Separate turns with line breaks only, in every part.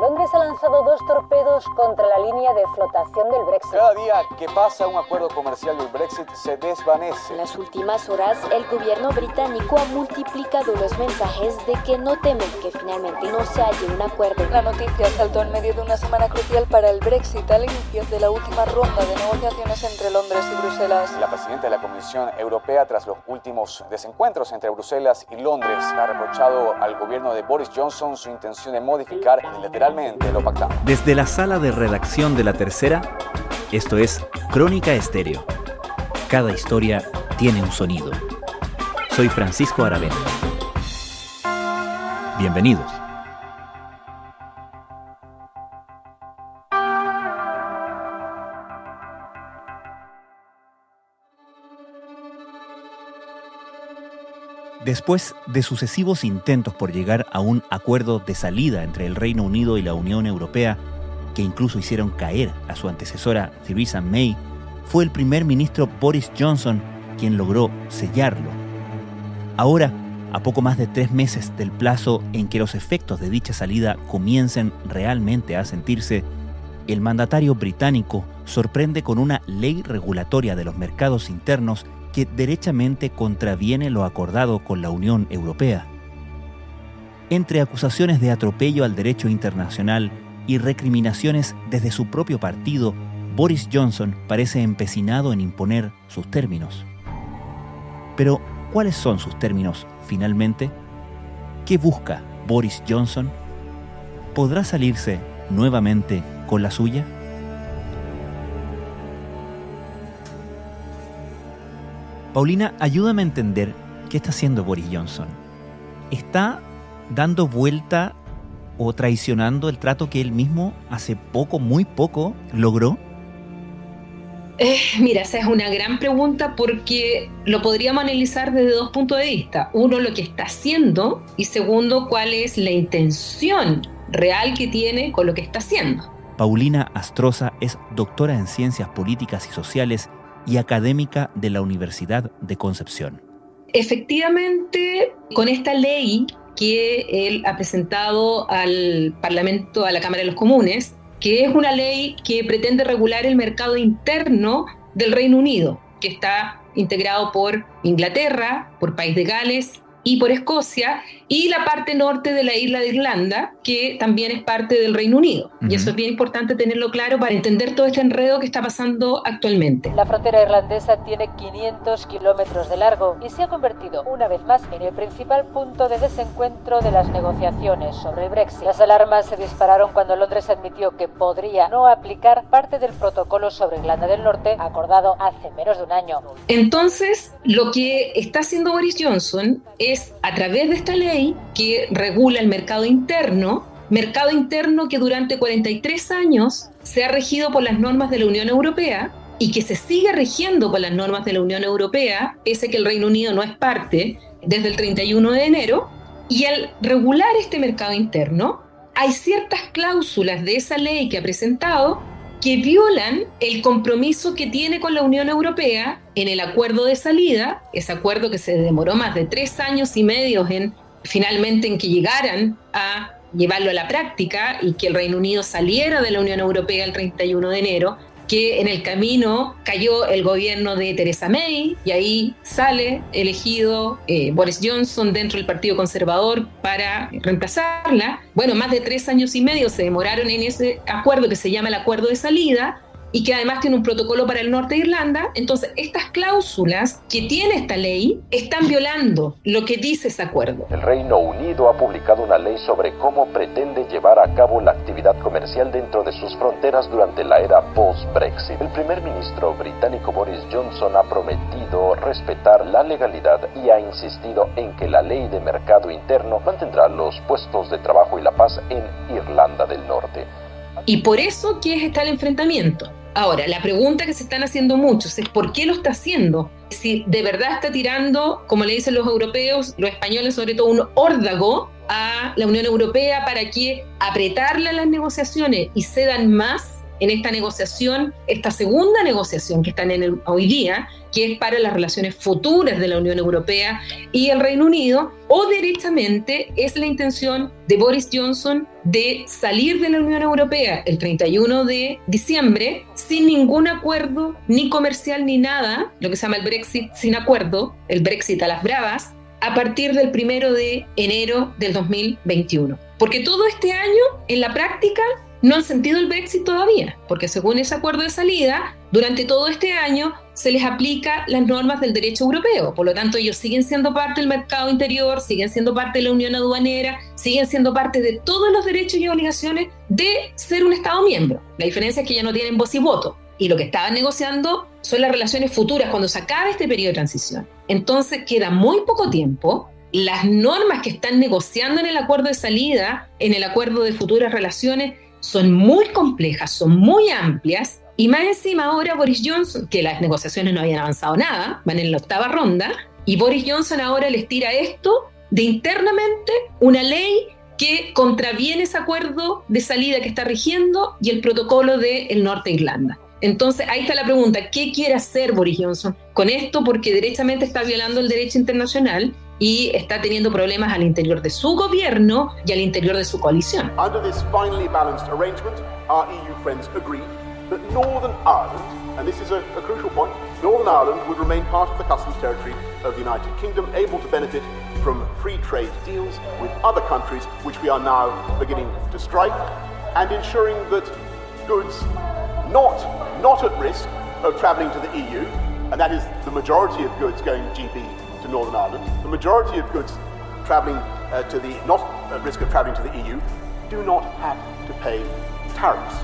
Londres ha lanzado 2 torpedos contra la línea de flotación del Brexit.
Cada día que pasa un acuerdo comercial del Brexit se desvanece.
En las últimas horas, el gobierno británico ha multiplicado los mensajes de que no temen que finalmente no se halle un acuerdo.
La noticia saltó en medio de una semana crucial para el Brexit, al inicio de la última ronda de negociaciones entre Londres y Bruselas.
La presidenta de la Comisión Europea, tras los últimos desencuentros entre Bruselas y Londres, ha reprochado al gobierno de Boris Johnson su intención de modificar unilateralmente lo pactado.
Desde la sala de redacción de La Tercera, esto es Crónica Estéreo. Cada historia tiene un sonido. Soy Francisco Aravena. Bienvenidos. Después de sucesivos intentos por llegar a un acuerdo de salida entre el Reino Unido y la Unión Europea, que incluso hicieron caer a su antecesora Theresa May, fue el primer ministro Boris Johnson quien logró sellarlo. Ahora, a poco más de 3 meses del plazo en que los efectos de dicha salida comiencen realmente a sentirse, el mandatario británico sorprende con una ley regulatoria de los mercados internos que derechamente contraviene lo acordado con la Unión Europea. Entre acusaciones de atropello al derecho internacional y recriminaciones desde su propio partido, Boris Johnson parece empecinado en imponer sus términos. Pero, ¿cuáles son sus términos finalmente? ¿Qué busca Boris Johnson? ¿Podrá salirse nuevamente con la suya? Paulina, ayúdame a entender qué está haciendo Boris Johnson. ¿Está dando vuelta o traicionando el trato que él mismo hace poco, muy poco, logró?
Mira, esa es una gran pregunta porque lo podríamos analizar desde 2 puntos de vista. Uno, lo que está haciendo, y segundo, cuál es la intención real que tiene con lo que está haciendo.
Paulina Astroza es doctora en Ciencias Políticas y Sociales y académica de la Universidad de Concepción.
Efectivamente, con esta ley que él ha presentado al Parlamento, a la Cámara de los Comunes, que es una ley que pretende regular el mercado interno del Reino Unido, que está integrado por Inglaterra, por País de Gales y por Escocia, y la parte norte de la isla de Irlanda, que también es parte del Reino Unido. Uh-huh. Y eso es bien importante tenerlo claro para entender todo este enredo que está pasando actualmente.
La frontera irlandesa tiene 500 kilómetros de largo y se ha convertido una vez más en el principal punto de desencuentro de las negociaciones sobre el Brexit. Las alarmas se dispararon cuando Londres admitió que podría no aplicar parte del protocolo sobre Irlanda del Norte acordado hace menos de un año.
Entonces, lo que está haciendo Boris Johnson es, a través de esta ley que regula el mercado interno que durante 43 años se ha regido por las normas de la Unión Europea y que se sigue rigiendo por las normas de la Unión Europea, pese a que el Reino Unido no es parte desde el 31 de enero, y al regular este mercado interno, hay ciertas cláusulas de esa ley que ha presentado que violan el compromiso que tiene con la Unión Europea en el acuerdo de salida, ese acuerdo que se demoró más de 3 años y medio finalmente en que llegaran a llevarlo a la práctica y que el Reino Unido saliera de la Unión Europea el 31 de enero, que en el camino cayó el gobierno de Theresa May y ahí sale elegido Boris Johnson dentro del Partido Conservador para reemplazarla. Bueno, más de 3 años y medio se demoraron en ese acuerdo que se llama el acuerdo de salida y que además tiene un protocolo para el norte de Irlanda. Entonces, estas cláusulas que tiene esta ley están violando lo que dice ese acuerdo.
El Reino Unido ha publicado una ley sobre cómo pretende llevar a cabo la actividad comercial dentro de sus fronteras durante la era post-Brexit. El primer ministro británico Boris Johnson ha prometido respetar la legalidad y ha insistido en que la ley de mercado interno mantendrá los puestos de trabajo y la paz en Irlanda del Norte.
Y por eso que está el enfrentamiento. Ahora, la pregunta que se están haciendo muchos es ¿por qué lo está haciendo? Si de verdad está tirando, como le dicen los europeos, los españoles sobre todo, un órdago a la Unión Europea para que apretarle las negociaciones y cedan más en esta negociación, esta segunda negociación que están hoy día, que es para las relaciones futuras de la Unión Europea y el Reino Unido, o derechamente es la intención de Boris Johnson de salir de la Unión Europea el 31 de diciembre sin ningún acuerdo, ni comercial ni nada, lo que se llama el Brexit sin acuerdo, el Brexit a las bravas, a partir del 1 de enero del 2021. Porque todo este año, en la práctica, no han sentido el Brexit todavía, porque según ese acuerdo de salida, durante todo este año se les aplica las normas del derecho europeo. Por lo tanto, ellos siguen siendo parte del mercado interior, siguen siendo parte de la unión aduanera, siguen siendo parte de todos los derechos y obligaciones de ser un Estado miembro. La diferencia es que ya no tienen voz y voto. Y lo que estaban negociando son las relaciones futuras cuando se acabe este periodo de transición. Entonces queda muy poco tiempo. Las normas que están negociando en el acuerdo de salida, en el acuerdo de futuras relaciones, son muy complejas, son muy amplias. Y más encima ahora Boris Johnson, que las negociaciones no habían avanzado nada, van en la 8ª ronda, y Boris Johnson ahora les tira esto de internamente una ley que contraviene ese acuerdo de salida que está rigiendo y el protocolo del Norte de Irlanda. Entonces, ahí está la pregunta, ¿qué quiere hacer Boris Johnson con esto? Porque derechamente está violando el derecho internacional y está teniendo problemas al interior de su gobierno y al interior de su coalición.
Under this finely balanced arrangement, our EU friends agreed that Northern Ireland, and this is a crucial point, Northern Ireland would remain part of the customs territory of the United Kingdom, able to benefit from free trade deals with other countries, which we are now beginning to strike, and ensuring that goods not at risk of travelling to the EU, and that is the majority of goods going GB to Northern Ireland, the majority of goods travelling not at risk of travelling to the EU do not have to pay tariffs.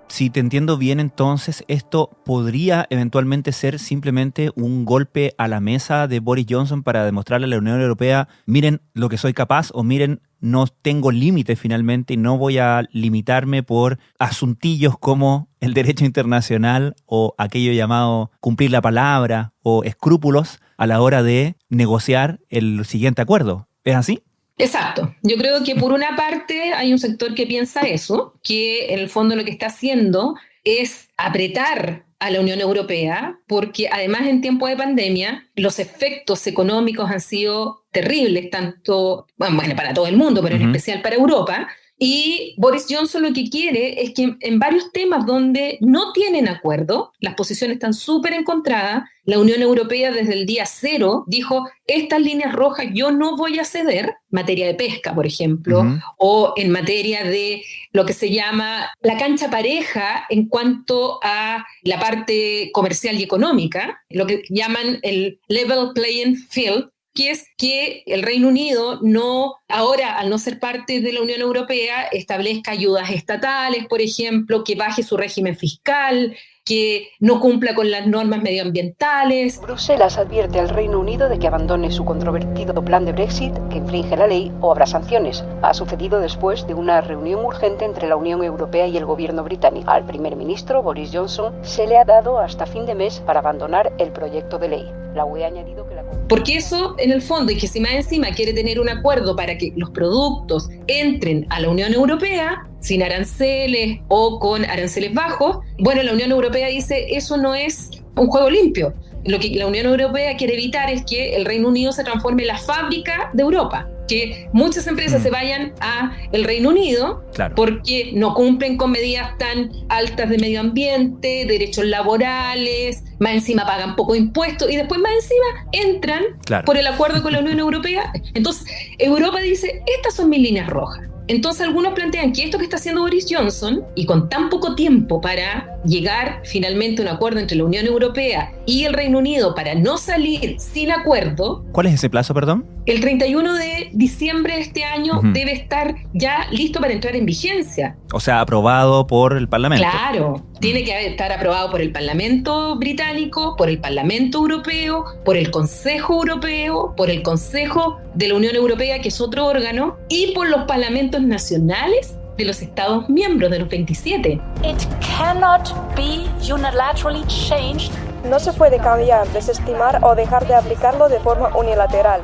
Si te entiendo bien, entonces, esto podría eventualmente ser simplemente un golpe a la mesa de Boris Johnson para demostrarle a la Unión Europea, miren lo que soy capaz, o miren, no tengo límites finalmente y no voy a limitarme por asuntillos como el derecho internacional o aquello llamado cumplir la palabra o escrúpulos a la hora de negociar el siguiente acuerdo. ¿Es así?
Exacto. Yo creo que por una parte hay un sector que piensa eso, que en el fondo lo que está haciendo es apretar a la Unión Europea, porque además en tiempo de pandemia los efectos económicos han sido terribles, tanto, bueno, para todo el mundo, pero en especial para Europa. Y Boris Johnson lo que quiere es que en varios temas donde no tienen acuerdo, las posiciones están súper encontradas, la Unión Europea desde el día 0 dijo, estas líneas rojas yo no voy a ceder, materia de pesca, por ejemplo, o en materia de lo que se llama la cancha pareja en cuanto a la parte comercial y económica, lo que llaman el level playing field, que es que el Reino Unido no, ahora al no ser parte de la Unión Europea, establezca ayudas estatales, por ejemplo, que baje su régimen fiscal, que no cumpla con las normas medioambientales.
Bruselas advierte al Reino Unido de que abandone su controvertido plan de Brexit, que infringe la ley, o habrá sanciones. Ha sucedido después de una reunión urgente entre la Unión Europea y el gobierno británico. Al primer ministro, Boris Johnson, se le ha dado hasta fin de mes para abandonar el proyecto de ley. La UE ha añadido que
porque eso, en el fondo, y que si más encima quiere tener un acuerdo para que los productos entren a la Unión Europea sin aranceles o con aranceles bajos, bueno, la Unión Europea dice, eso no es un juego limpio. Lo que la Unión Europea quiere evitar es que el Reino Unido se transforme en la fábrica de Europa, que muchas empresas se vayan a el Reino Unido porque no cumplen con medidas tan altas de medio ambiente, derechos laborales, más encima pagan poco impuestos y después más encima entran por el acuerdo con la Unión Europea. Entonces Europa dice, estas son mis líneas rojas. Entonces algunos plantean que esto que está haciendo Boris Johnson, y con tan poco tiempo para llegar finalmente a un acuerdo entre la Unión Europea y el Reino Unido para no salir sin acuerdo.
¿Cuál es ese plazo, perdón?
El 31 de diciembre de este año debe estar ya listo para entrar en vigencia.
O sea, aprobado por el Parlamento.
Claro, tiene que estar aprobado por el Parlamento británico, por el Parlamento europeo, por el Consejo Europeo, por el Consejo de la Unión Europea, que es otro órgano, y por los parlamentos nacionales de los Estados miembros, de los 27.
It cannot be unilaterally changed.
No se puede cambiar, desestimar o dejar de aplicarlo de forma unilateral.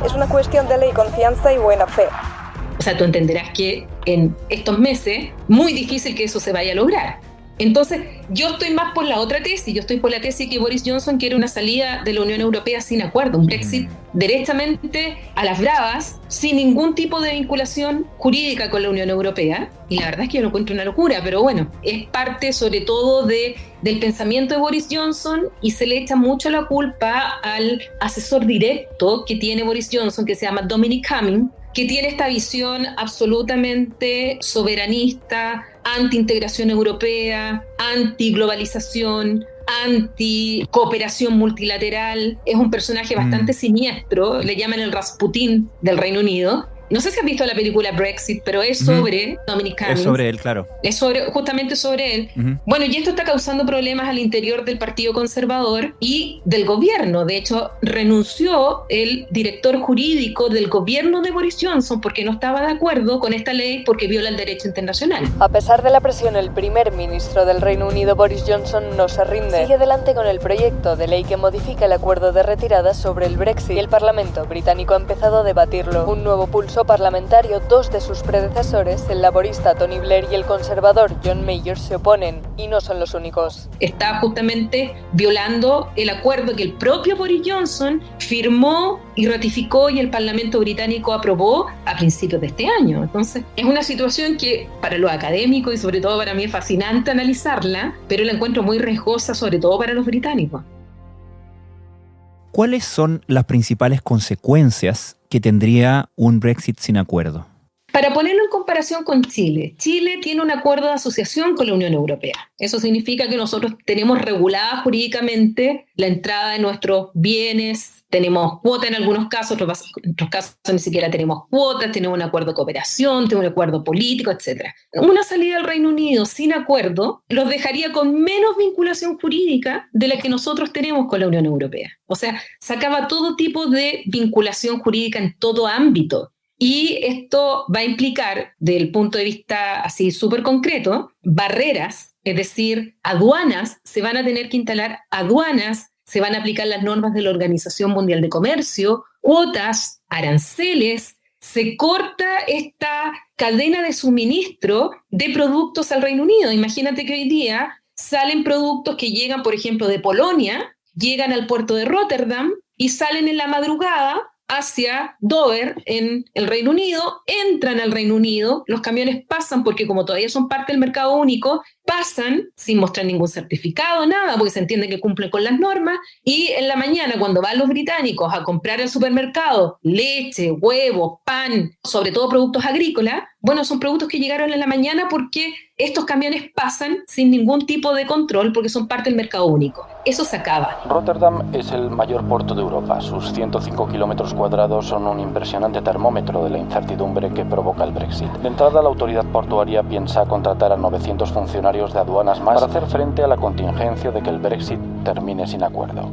Es una cuestión de ley, confianza y buena fe.
O sea, tú entenderás que en estos meses, muy difícil que eso se vaya a lograr. Entonces, yo estoy más por la otra tesis. Yo estoy por la tesis que Boris Johnson quiere una salida de la Unión Europea sin acuerdo, un Brexit derechamente a las bravas, sin ningún tipo de vinculación jurídica con la Unión Europea. Y la verdad es que yo lo encuentro una locura, pero bueno, es parte sobre todo del pensamiento de Boris Johnson, y se le echa mucho la culpa al asesor directo que tiene Boris Johnson, que se llama Dominic Cummings, que tiene esta visión absolutamente soberanista, anti-integración europea, anti-globalización, anti-cooperación multilateral. Es un personaje bastante siniestro, le llaman el Rasputín del Reino Unido. No sé si has visto la película Brexit, pero es sobre Dominic Cummings.
Es sobre él, claro.
Es justamente sobre él. Bueno, y esto está causando problemas al interior del Partido Conservador y del gobierno. De hecho, renunció el director jurídico del gobierno de Boris Johnson porque no estaba de acuerdo con esta ley porque viola el derecho internacional.
A pesar de la presión, el primer ministro del Reino Unido, Boris Johnson, no se rinde. Sigue adelante con el proyecto de ley que modifica el acuerdo de retirada sobre el Brexit, y el Parlamento británico ha empezado a debatirlo. Un nuevo pulso parlamentario, dos de sus predecesores, el laborista Tony Blair y el conservador John Major, se oponen, y no son los únicos.
Está justamente violando el acuerdo que el propio Boris Johnson firmó y ratificó y el Parlamento británico aprobó a principios de este año. Entonces, es una situación que para los académicos y sobre todo para mí es fascinante analizarla, pero la encuentro muy riesgosa, sobre todo para los británicos.
¿Cuáles son las principales consecuencias que tendría un Brexit sin acuerdo?
Para ponerlo en comparación con Chile, Chile tiene un acuerdo de asociación con la Unión Europea. Eso significa que nosotros tenemos regulada jurídicamente la entrada de nuestros bienes, tenemos cuotas en algunos casos, en otros casos ni siquiera tenemos cuotas, tenemos un acuerdo de cooperación, tenemos un acuerdo político, etc. Una salida del Reino Unido sin acuerdo los dejaría con menos vinculación jurídica de la que nosotros tenemos con la Unión Europea. O sea, sacaba todo tipo de vinculación jurídica en todo ámbito. Y esto va a implicar, desde el punto de vista así súper concreto, barreras, es decir, aduanas, se van a tener que instalar aduanas, se van a aplicar las normas de la Organización Mundial de Comercio, cuotas, aranceles, se corta esta cadena de suministro de productos al Reino Unido. Imagínate que hoy día salen productos que llegan, por ejemplo, de Polonia, llegan al puerto de Rotterdam y salen en la madrugada hacia Dover en el Reino Unido, entran al Reino Unido, los camiones pasan porque como todavía son parte del mercado único, pasan sin mostrar ningún certificado, nada, porque se entiende que cumplen con las normas, y en la mañana cuando van los británicos a comprar al supermercado leche, huevos, pan, sobre todo productos agrícolas, bueno, son productos que llegaron en la mañana porque estos camiones pasan sin ningún tipo de control porque son parte del mercado único. Eso se acaba.
Rotterdam es el mayor puerto de Europa. Sus 105 kilómetros cuadrados son un impresionante termómetro de la incertidumbre que provoca el Brexit. De entrada, la autoridad portuaria piensa contratar a 900 funcionarios de aduanas más para hacer frente a la contingencia de que el Brexit termine sin acuerdo.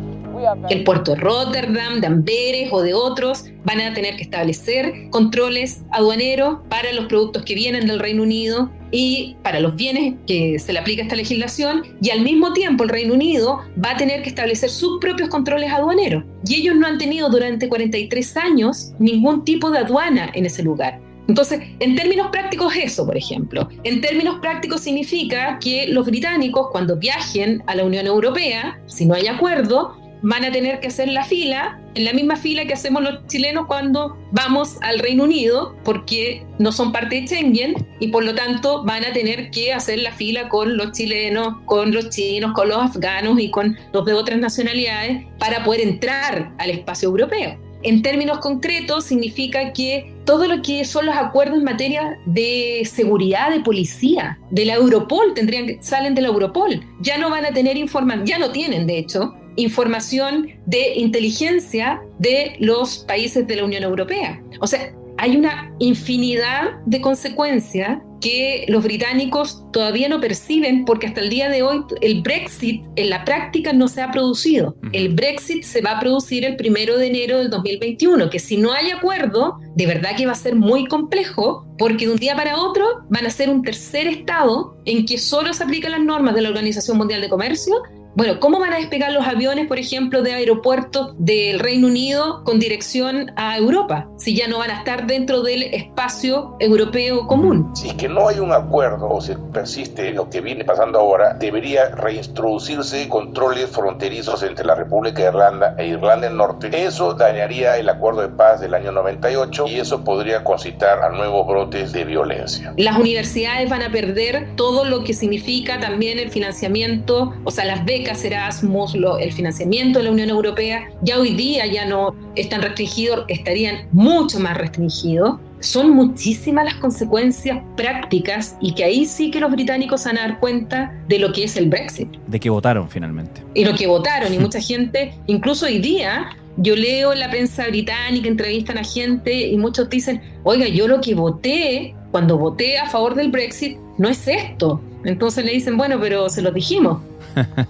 El puerto de Rotterdam, de Amberes o de otros van a tener que establecer controles aduaneros para los productos que vienen del Reino Unido y para los bienes que se le aplica esta legislación, y al mismo tiempo el Reino Unido va a tener que establecer sus propios controles aduaneros, y ellos no han tenido durante 43 años ningún tipo de aduana en ese lugar. Entonces, en términos prácticos eso, por ejemplo. En términos prácticos significa que los británicos, cuando viajen a la Unión Europea, si no hay acuerdo, van a tener que hacer la fila, en la misma fila que hacemos los chilenos cuando vamos al Reino Unido, porque no son parte de Schengen, y por lo tanto van a tener que hacer la fila con los chilenos, con los chinos, con los afganos y con los de otras nacionalidades para poder entrar al espacio europeo. En términos concretos, significa que todo lo que son los acuerdos en materia de seguridad, de policía, de la Europol, salen de la Europol. Ya no van a tener información, ya no tienen, de hecho, información de inteligencia de los países de la Unión Europea. O sea, hay una infinidad de consecuencias que los británicos todavía no perciben porque hasta el día de hoy el Brexit en la práctica no se ha producido. El Brexit se va a producir el 1 de enero del 2021, que si no hay acuerdo, de verdad que va a ser muy complejo porque de un día para otro van a ser un tercer estado en que solo se aplican las normas de la Organización Mundial de Comercio Bueno, ¿cómo van a despegar los aviones, por ejemplo, de aeropuertos del Reino Unido con dirección a Europa, si ya no van a estar dentro del espacio europeo común?
Si es que no hay un acuerdo o se persiste lo que viene pasando ahora, debería reintroducirse controles fronterizos entre la República de Irlanda e Irlanda del Norte. Eso dañaría el acuerdo de paz del año 98 y eso podría concitar a nuevos brotes de violencia.
Las universidades van a perder todo lo que significa también el financiamiento, o sea, las becas Erasmus, el financiamiento de la Unión Europea. Ya hoy día ya no están restringidos, estarían mucho más restringidos. Son muchísimas las consecuencias prácticas y que ahí sí que los británicos se van a dar cuenta de lo que es el Brexit.
De que votaron finalmente.
Y lo que votaron, y mucha gente, incluso hoy día, yo leo en la prensa británica, entrevistan a gente y muchos dicen, oiga, yo lo que voté, cuando voté a favor del Brexit, no es esto. Entonces le dicen, bueno, pero se lo dijimos.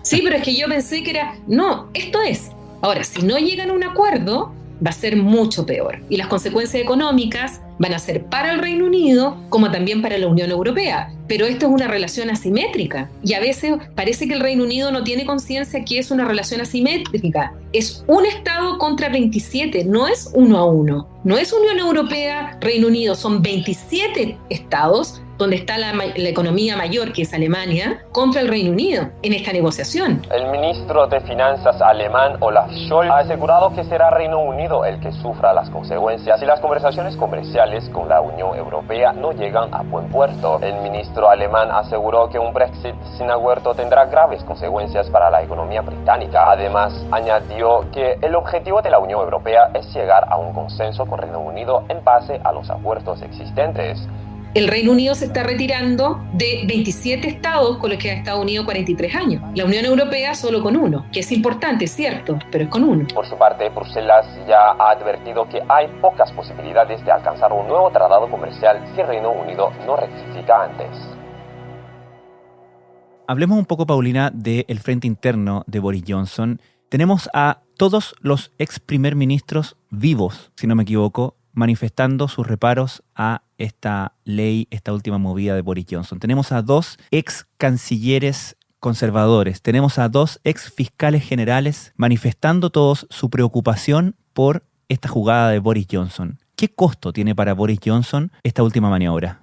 Sí, pero es que yo pensé que era... No, esto es. Ahora, si no llegan a un acuerdo, va a ser mucho peor. Y las consecuencias económicas van a ser para el Reino Unido como también para la Unión Europea. Pero esto es una relación asimétrica. Y a veces parece que el Reino Unido no tiene conciencia que es una relación asimétrica. Es un Estado contra 27, no es 1 a 1. No es Unión Europea, Reino Unido, son 27 estados donde está la economía mayor, que es Alemania, contra el Reino Unido en esta negociación.
El ministro de Finanzas alemán, Olaf Scholz, ha asegurado que será Reino Unido el que sufra las consecuencias si las conversaciones comerciales con la Unión Europea no llegan a buen puerto. El ministro alemán aseguró que un Brexit sin acuerdo tendrá graves consecuencias para la economía británica. Además, añadió que el objetivo de la Unión Europea es llegar a un consenso con Reino Unido en base a los acuerdos existentes.
El Reino Unido se está retirando de 27 estados con los que ha estado unido 43 años. La Unión Europea solo con 1, que es importante, es cierto, pero es con 1.
Por su parte, Bruselas ya ha advertido que hay pocas posibilidades de alcanzar un nuevo tratado comercial si Reino Unido no rectifica antes.
Hablemos un poco, Paulina, del frente interno de Boris Johnson. Tenemos a todos los ex primer ministros vivos, si no me equivoco, manifestando sus reparos a esta ley, esta última movida de Boris Johnson. Tenemos a 2 ex cancilleres conservadores, tenemos a 2 ex fiscales generales manifestando todos su preocupación por esta jugada de Boris Johnson. ¿Qué costo tiene para Boris Johnson esta última maniobra?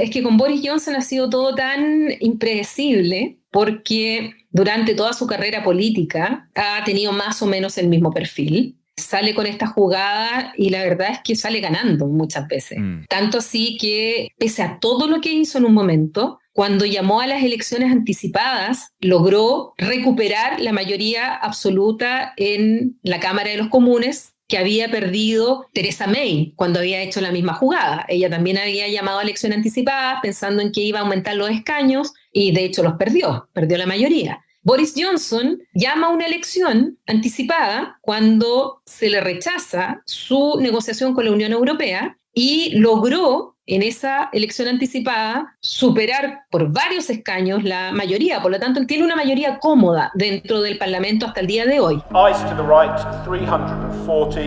Es que con Boris Johnson ha sido todo tan impredecible porque durante toda su carrera política ha tenido más o menos el mismo perfil. Sale con esta jugada y la verdad es que sale ganando muchas veces. Tanto así que, pese a todo lo que hizo en un momento, cuando llamó a las elecciones anticipadas, logró recuperar la mayoría absoluta en la Cámara de los Comunes que había perdido Theresa May cuando había hecho la misma jugada. Ella también había llamado a elecciones anticipadas pensando en que iba a aumentar los escaños y de hecho los perdió la mayoría. Boris Johnson llama a una elección anticipada cuando se le rechaza su negociación con la Unión Europea y logró en esa elección anticipada superar por varios escaños la mayoría. Por lo tanto, él tiene una mayoría cómoda dentro del Parlamento hasta el día de hoy.
Ayes to the right, 340.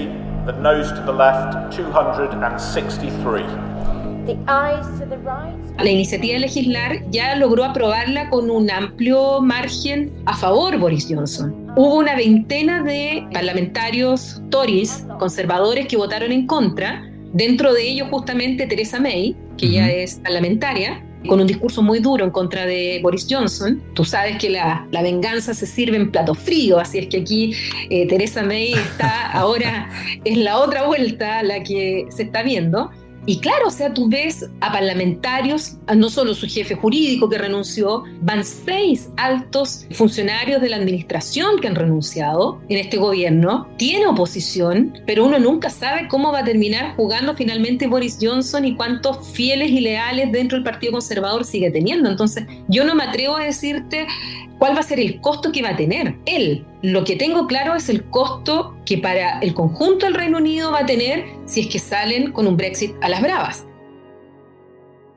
The noes to the left, 263.
The ayes to the right.
La iniciativa de legislar ya logró aprobarla con un amplio margen a favor Boris Johnson. Hubo una veintena de parlamentarios Tories, conservadores, que votaron en contra. Dentro de ellos justamente Theresa May, que ya es parlamentaria, con un discurso muy duro en contra de Boris Johnson. Tú sabes que la venganza se sirve en plato frío, así es que aquí Theresa May está ahora, es la otra vuelta la que se está viendo. Y claro, o sea, tú ves a parlamentarios, no solo su jefe jurídico que renunció, van 6 altos funcionarios de la administración que han renunciado en este gobierno. Tiene oposición, pero uno nunca sabe cómo va a terminar jugando finalmente Boris Johnson y cuántos fieles y leales dentro del Partido Conservador sigue teniendo. Entonces, yo no me atrevo a decirte cuál va a ser el costo que va a tener él. Lo que tengo claro es el costo que para el conjunto del Reino Unido va a tener si es que salen con un Brexit a las bravas.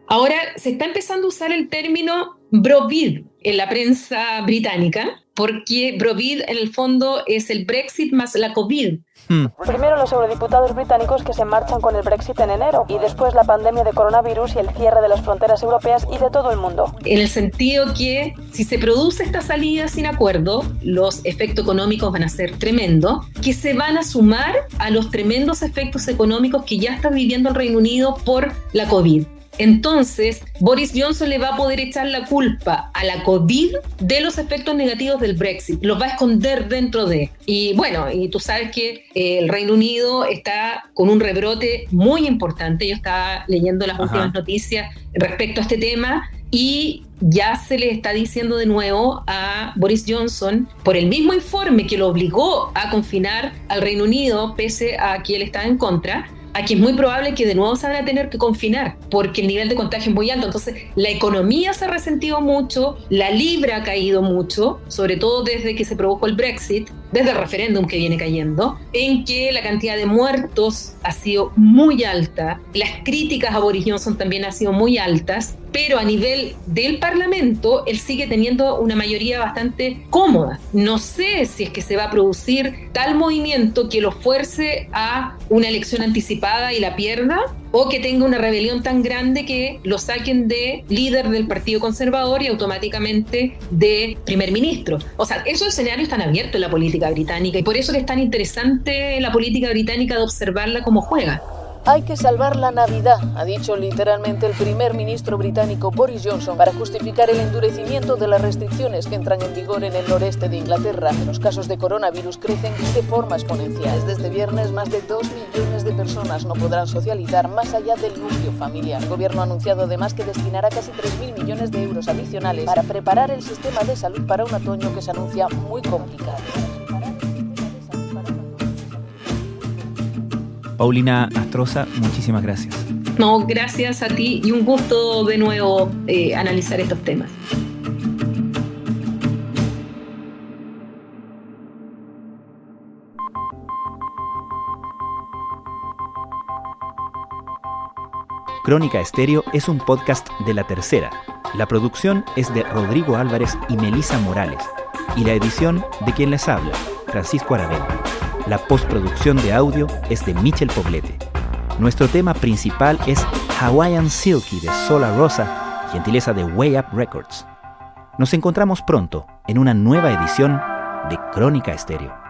Ahora se está empezando a usar el término Brovid en la prensa británica, porque Brovid en el fondo es el Brexit más la COVID.
Primero los eurodiputados británicos que se marchan con el Brexit en enero y después la pandemia de coronavirus y el cierre de las fronteras europeas y de todo el mundo.
En el sentido que si se produce esta salida sin acuerdo, los efectos económicos van a ser tremendos, que se van a sumar a los tremendos efectos económicos que ya está viviendo el Reino Unido por la COVID. Entonces, Boris Johnson le va a poder echar la culpa a la COVID de los efectos negativos del Brexit. Los va a esconder dentro de. Y bueno, y tú sabes que el Reino Unido está con un rebrote muy importante. Yo estaba leyendo las últimas noticias respecto a este tema y ya se le está diciendo de nuevo a Boris Johnson, por el mismo informe que lo obligó a confinar al Reino Unido, pese a que él estaba en contra, aquí es muy probable que de nuevo se van a tener que confinar porque el nivel de contagio es muy alto. Entonces, la economía se ha resentido mucho, la libra ha caído mucho, sobre todo desde que se produjo el Brexit, desde el referéndum que viene cayendo, en que la cantidad de muertos ha sido muy alta, las críticas a Boris Johnson también han sido muy altas, pero a nivel del Parlamento, él sigue teniendo una mayoría bastante cómoda. No sé si es que se va a producir tal movimiento que lo fuerce a una elección anticipada y la pierda, o que tenga una rebelión tan grande que lo saquen de líder del Partido Conservador y automáticamente de primer ministro. O sea, esos escenarios están abiertos en la política británica y por eso es tan interesante la política británica de observarla cómo juega.
Hay que salvar la Navidad, ha dicho literalmente el primer ministro británico Boris Johnson para justificar el endurecimiento de las restricciones que entran en vigor en el noreste de Inglaterra. Los casos de coronavirus crecen de forma exponencial. Desde este viernes, más de 2 millones de personas no podrán socializar más allá del núcleo familiar. El gobierno ha anunciado además que destinará casi 3.000 millones de euros adicionales para preparar el sistema de salud para un otoño que se anuncia muy complicado.
Paulina Astroza, muchísimas gracias.
No, gracias a ti y un gusto de nuevo analizar estos temas.
Crónica Estéreo es un podcast de La Tercera. La producción es de Rodrigo Álvarez y Melissa Morales y la edición de quien les habla, Francisco Aravena. La postproducción de audio es de Michel Poblete. Nuestro tema principal es Hawaiian Silky de Sola Rosa, gentileza de Way Up Records. Nos encontramos pronto en una nueva edición de Crónica Estéreo.